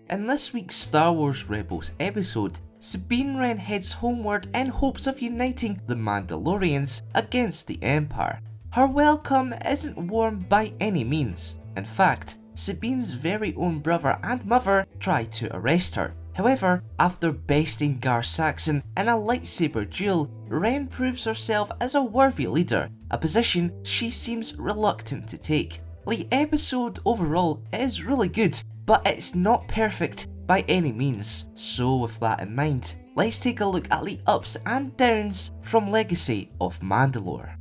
In this week's Star Wars Rebels episode, Sabine Wren heads homeward in hopes of uniting the Mandalorians against the Empire. Her welcome isn't warm by any means. In fact, Sabine's very own brother and mother try to arrest her. However, after besting Gar Saxon in a lightsaber duel, Wren proves herself as a worthy leader, a position she seems reluctant to take. The episode overall is really good, but it's not perfect by any means. So with that in mind, let's take a look at the ups and downs from Legacy of Mandalore.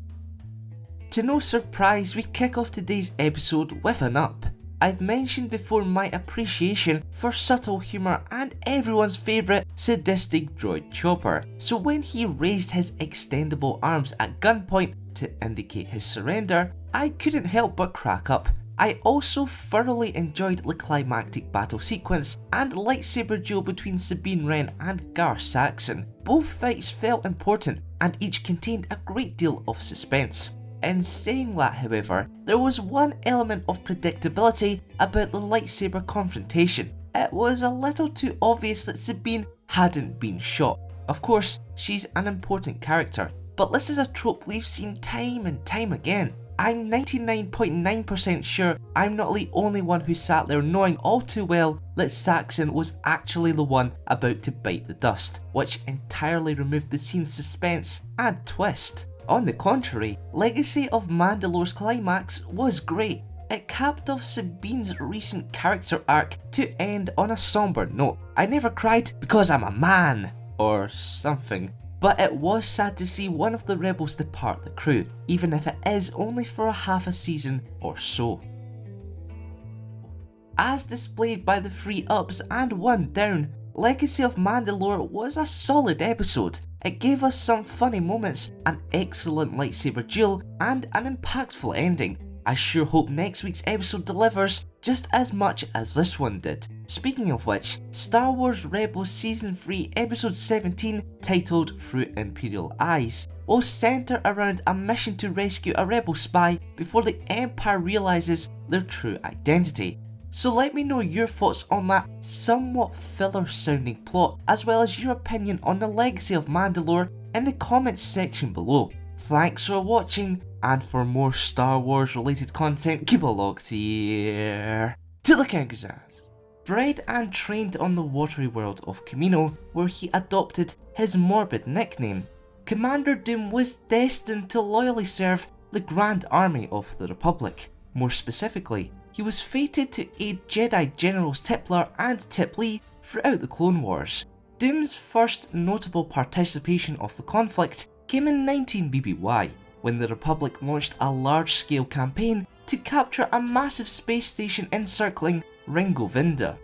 To no surprise, we kick off today's episode with an up. I've mentioned before my appreciation for subtle humour and everyone's favourite sadistic droid Chopper, so when he raised his extendable arms at gunpoint to indicate his surrender, I couldn't help but crack up. I also thoroughly enjoyed the climactic battle sequence and lightsaber duel between Sabine Wren and Gar Saxon. Both fights felt important and each contained a great deal of suspense. In saying that, however, there was one element of predictability about the lightsaber confrontation. It was a little too obvious that Sabine hadn't been shot. Of course, she's an important character, but this is a trope we've seen time and time again. I'm 99.9% sure I'm not the only one who sat there knowing all too well that Saxon was actually the one about to bite the dust, which entirely removed the scene's suspense and twist. On the contrary, Legacy of Mandalore's climax was great. It capped off Sabine's recent character arc to end on a somber note. I never cried because I'm a man, or something. But it was sad to see one of the rebels depart the crew, even if it is only for a half a season or so. As displayed by the 3 ups and 1 down, Legacy of Mandalore was a solid episode. It gave us some funny moments, an excellent lightsaber duel, and an impactful ending. I sure hope next week's episode delivers just as much as this one did. Speaking of which, Star Wars Rebels Season 3 Episode 17, titled Through Imperial Eyes, will centre around a mission to rescue a rebel spy before the Empire realises their true identity. So let me know your thoughts on that somewhat filler sounding plot, as well as your opinion on the Legacy of Mandalore in the comments section below. Thanks for watching, and for more Star Wars related content, keep a locked here to the Kankazans. Bred and trained on the watery world of Kamino, where he adopted his morbid nickname, Commander Doom was destined to loyally serve the Grand Army of the Republic. More specifically, he was fated to aid Jedi Generals Tiplar and Tiplee throughout the Clone Wars. Doom's first notable participation of the conflict came in 19 BBY, when the Republic launched a large-scale campaign to capture a massive space station encircling Ringo Vinda.